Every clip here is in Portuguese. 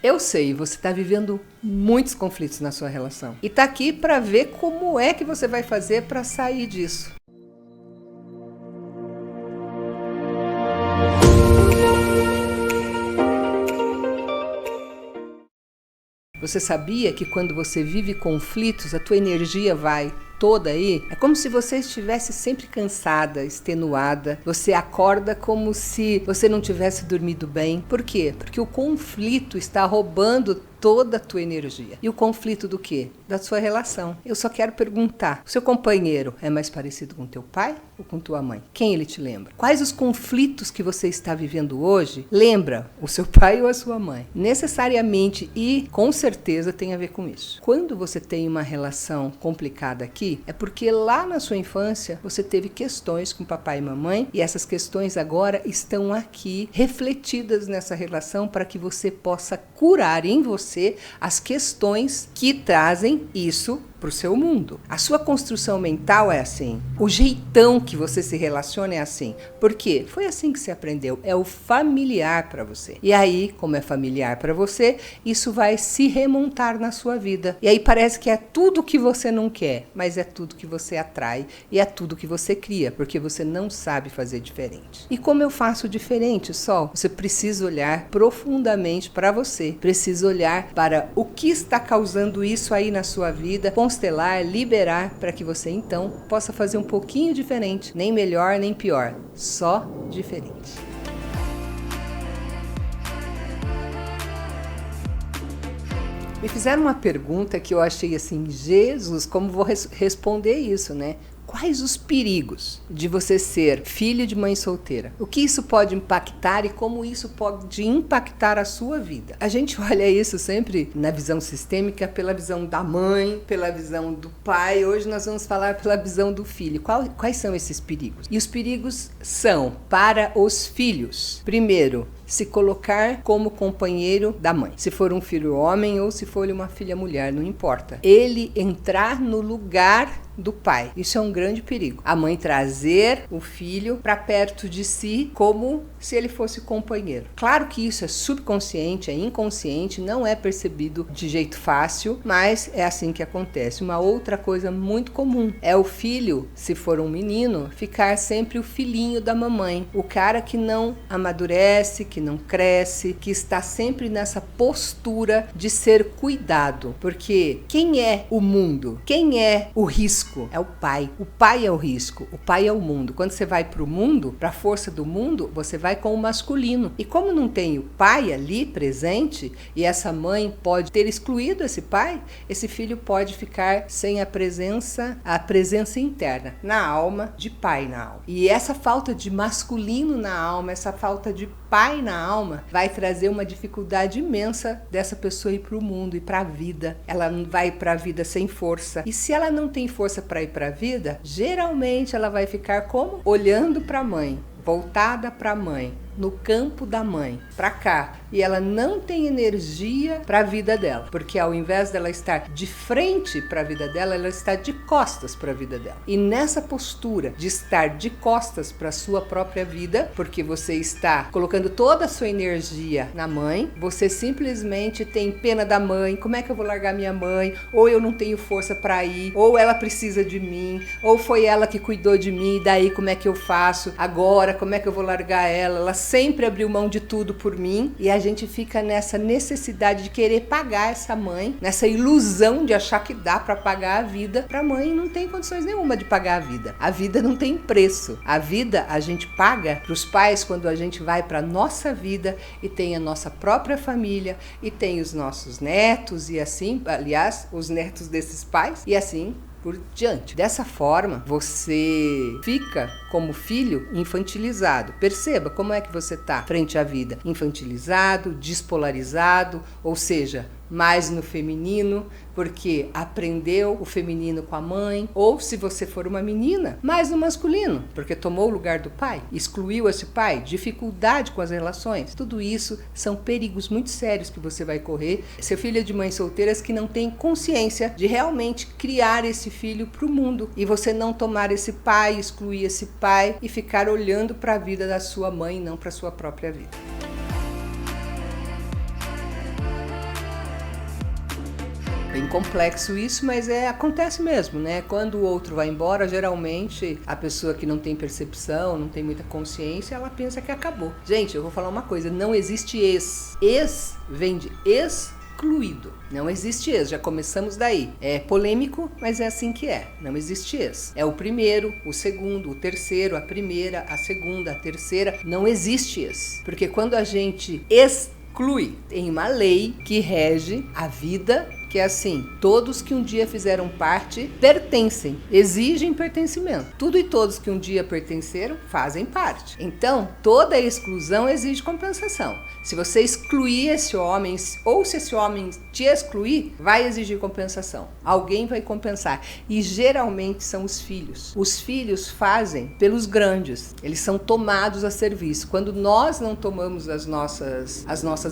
Eu sei, você está vivendo muitos conflitos na sua relação e está aqui para ver como é que você vai fazer para sair disso. Você sabia que quando você vive conflitos, a tua energia vai toda aí? É como se você estivesse sempre cansada, extenuada. Você acorda como se você não tivesse dormido bem. Por quê? Porque o conflito está roubando toda a tua energia. E o conflito do quê? Da sua relação. Eu só quero perguntar, o seu companheiro é mais parecido com teu pai ou com tua mãe? Quem ele te lembra? Quais os conflitos que você está vivendo hoje lembra o seu pai ou a sua mãe? Necessariamente e com certeza tem a ver com isso. Quando você tem uma relação complicada aqui, é porque lá na sua infância você teve questões com papai e mamãe e essas questões agora estão aqui refletidas nessa relação para que você possa curar em você as questões que trazem isso para o seu mundo. A sua construção mental é assim. O jeitão que você se relaciona é assim. Por quê? Foi assim que você aprendeu. É o familiar para você. E aí, como é familiar para você, isso vai se remontar na sua vida. E aí parece que é tudo que você não quer, mas é tudo que você atrai e é tudo que você cria, porque você não sabe fazer diferente. E como eu faço diferente, Sol? Você precisa olhar profundamente para você. Precisa olhar para o que está causando isso aí na sua vida, constelar, liberar, para que você então possa fazer um pouquinho diferente, nem melhor nem pior, só diferente. Me fizeram uma pergunta que eu achei assim, Jesus, como vou responder isso, né? Quais os perigos de você ser filho de mãe solteira? O que isso pode impactar e como isso pode impactar a sua vida? A gente olha isso sempre na visão sistêmica, pela visão da mãe, pela visão do pai. Hoje nós vamos falar pela visão do filho. Quais são esses perigos? E os perigos são para os filhos. Primeiro, se colocar como companheiro da mãe. Se for um filho homem ou se for uma filha mulher, não importa. Ele entrar no lugar do pai. Isso é um grande perigo. A mãe trazer o filho para perto de si como se ele fosse companheiro. Claro que isso é subconsciente, é inconsciente, não é percebido de jeito fácil, mas é assim que acontece. Uma outra coisa muito comum é o filho, se for um menino, ficar sempre o filhinho da mamãe. O cara que não amadurece, que não cresce, que está sempre nessa postura de ser cuidado. Porque quem é o mundo? Quem é o risco? É o pai. O pai é o risco. O pai é o mundo. Quando você vai para o mundo, para a força do mundo, você vai com o masculino. E como não tem o pai ali presente, e essa mãe pode ter excluído esse pai, esse filho pode ficar sem a presença interna, na alma, de pai na alma. E essa falta de masculino na alma, essa falta de pai na alma, vai trazer uma dificuldade imensa dessa pessoa ir para o mundo e para a vida. Ela vai para a vida sem força. E se ela não tem força para ir para a vida, geralmente ela vai ficar como? Olhando para a mãe, voltada para a mãe, no campo da mãe, para cá, e ela não tem energia para a vida dela, porque ao invés dela estar de frente para a vida dela, ela está de costas para a vida dela. E nessa postura de estar de costas para a sua própria vida, porque você está colocando toda a sua energia na mãe, você simplesmente tem pena da mãe, como é que eu vou largar minha mãe? Ou eu não tenho força para ir, ou ela precisa de mim, ou foi ela que cuidou de mim, e daí como é que eu faço? Agora, como é que eu vou largar ela? Ela sempre abriu mão de tudo por mim, e a gente fica nessa necessidade de querer pagar essa mãe, nessa ilusão de achar que dá para pagar a vida. Para a mãe não tem condições nenhuma de pagar a vida. A vida não tem preço. A vida a gente paga para os pais quando a gente vai para nossa vida e tem a nossa própria família e tem os nossos netos e assim, aliás, os netos desses pais e assim por diante. Dessa forma, você fica como filho infantilizado. Perceba como é que você está frente à vida. Infantilizado, despolarizado, ou seja, mais no feminino, porque aprendeu o feminino com a mãe, ou se você for uma menina, mais no masculino, porque tomou o lugar do pai, excluiu esse pai, dificuldade com as relações. Tudo isso são perigos muito sérios que você vai correr. Seu filho é de mães solteiras que não tem consciência de realmente criar esse filho para o mundo, e você não tomar esse pai, excluir esse pai e ficar olhando para a vida da sua mãe, não para a sua própria vida. pouquinho complexo isso, mas acontece mesmo, né? Quando o outro vai embora, geralmente a pessoa que não tem percepção, não tem muita consciência, ela pensa que acabou. Gente, eu vou falar uma coisa, não existe ex. Ex vem de excluído. Não existe ex, já começamos daí. É polêmico, mas é assim que é. Não existe ex. É o primeiro, o segundo, o terceiro, a primeira, a segunda, a terceira. Não existe ex. Porque quando a gente exclui, tem uma lei que rege a vida, que é assim, todos que um dia fizeram parte pertencem, exigem pertencimento. Tudo e todos que um dia pertenceram fazem parte. Então, toda exclusão exige compensação. Se você excluir esse homem, ou se esse homem te excluir, vai exigir compensação. Alguém vai compensar. E geralmente são os filhos. Os filhos fazem pelos grandes. Eles são tomados a serviço. Quando nós não tomamos as nossas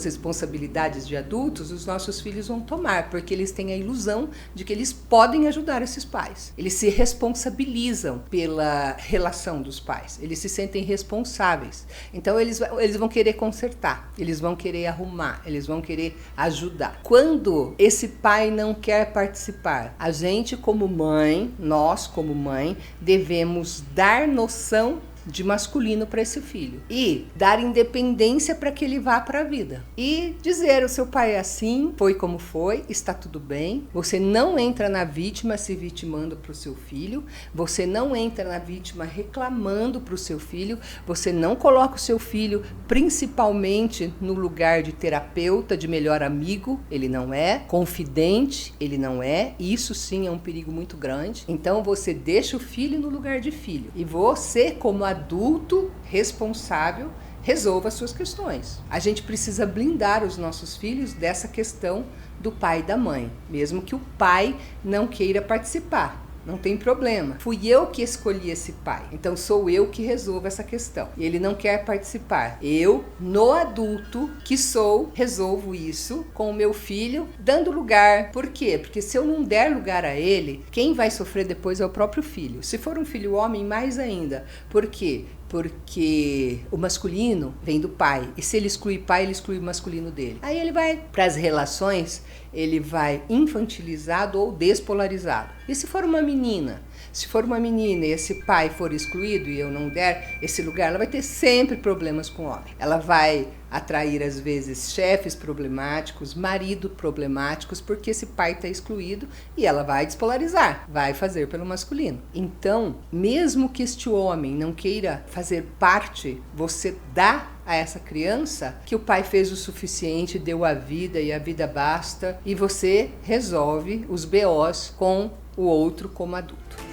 responsabilidades de adultos, os nossos filhos vão tomar, porque eles têm a ilusão de que eles podem ajudar esses pais. Eles se responsabilizam pela relação dos pais. Eles se sentem responsáveis. Então eles vão querer consertar, eles vão querer arrumar, eles vão querer ajudar. Quando esse pai não quer participar, a gente como mãe, nós como mãe, devemos dar noção de masculino para esse filho e dar independência para que ele vá para a vida e dizer: o seu pai é assim, foi como foi, está tudo bem. Você não entra na vítima se vitimando para o seu filho, você não entra na vítima reclamando para o seu filho, você não coloca o seu filho principalmente no lugar de terapeuta, de melhor amigo, ele não é, confidente, ele não é, isso sim é um perigo muito grande. Então você deixa o filho no lugar de filho e você, como adulto responsável, resolva as suas questões. A gente precisa blindar os nossos filhos dessa questão do pai e da mãe, mesmo que o pai não queira participar. Não tem problema. Fui eu que escolhi esse pai. Então sou eu que resolvo essa questão. E ele não quer participar. Eu, no adulto que sou, resolvo isso com o meu filho, dando lugar. Por quê? Porque se eu não der lugar a ele, quem vai sofrer depois é o próprio filho. Se for um filho homem, mais ainda. Por quê? Porque o masculino vem do pai. E se ele exclui pai, ele exclui o masculino dele. Aí ele vai para as relações, ele vai infantilizado ou despolarizado. E se for uma menina? Se for uma menina e esse pai for excluído e eu não der esse lugar, ela vai ter sempre problemas com o homem. Ela vai atrair, às vezes, chefes problemáticos, marido problemáticos, porque esse pai está excluído e ela vai despolarizar, vai fazer pelo masculino. Então, mesmo que este homem não queira fazer parte, você dá a essa criança que o pai fez o suficiente, deu a vida e a vida basta, e você resolve os BOs com o outro como adulto.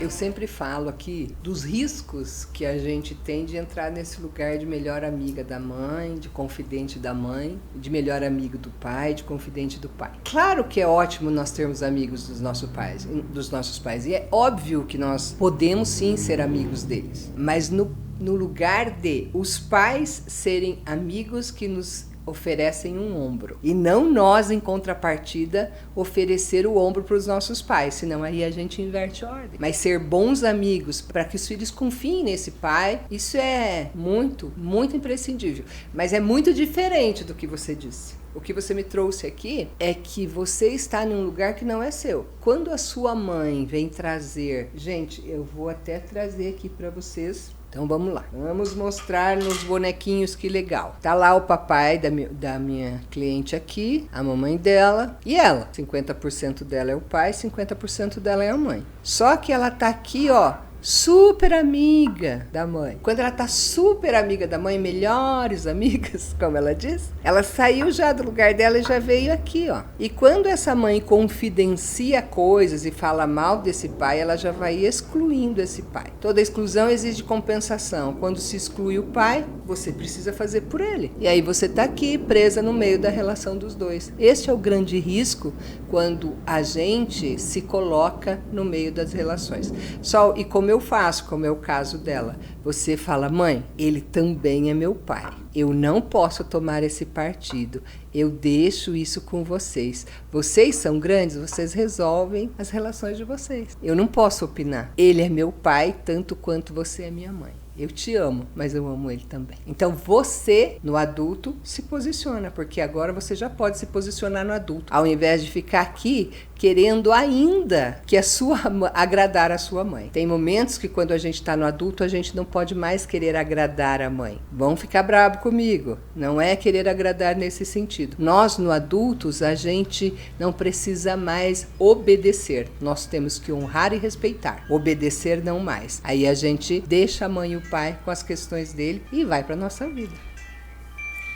Eu sempre falo aqui dos riscos que a gente tem de entrar nesse lugar de melhor amiga da mãe, de confidente da mãe, de melhor amigo do pai, de confidente do pai. Claro que é ótimo nós termos amigos dos nossos pais, e é óbvio que nós podemos sim ser amigos deles, mas no lugar de os pais serem amigos que nos oferecem um ombro, e não nós, em contrapartida, oferecer o ombro para os nossos pais, senão aí a gente inverte a ordem. Mas ser bons amigos para que os filhos confiem nesse pai, isso é muito, muito imprescindível. Mas é muito diferente do que você disse. O que você me trouxe aqui é que você está num lugar que não é seu. Quando a sua mãe vem trazer... Gente, eu vou até trazer aqui para vocês. Então vamos lá, vamos mostrar nos bonequinhos, que legal. Tá lá o papai da minha cliente aqui, a mamãe dela e ela. 50% dela é o pai, 50% dela é a mãe. Só que ela tá aqui, ó, super amiga da mãe. Quando ela tá super amiga da mãe, melhores amigas, como ela diz, ela saiu já do lugar dela e já veio aqui, ó. E quando essa mãe confidencia coisas e fala mal desse pai, ela já vai excluindo esse pai. Toda exclusão exige compensação. Quando se exclui o pai, você precisa fazer por ele. E aí você tá aqui presa no meio da relação dos dois. Este é o grande risco quando a gente se coloca no meio das relações. E como eu faço, como é o caso dela, você fala: mãe, ele também é meu pai. Eu não posso tomar esse partido. Eu deixo isso com vocês. Vocês são grandes, vocês resolvem as relações de vocês. Eu não posso opinar. Ele é meu pai tanto quanto você é minha mãe. Eu te amo, mas eu amo ele também. Então você, no adulto, se posiciona, porque agora você já pode se posicionar no adulto, ao invés de ficar aqui querendo ainda que agradar a sua mãe. Tem momentos que quando a gente está no adulto, a gente não pode mais querer agradar a mãe. Vão ficar bravo comigo. Não é querer agradar nesse sentido. Nós, no adultos, a gente não precisa mais obedecer. Nós temos que honrar e respeitar. Obedecer não mais. Aí a gente deixa a mãe e o pai com as questões dele e vai para nossa vida.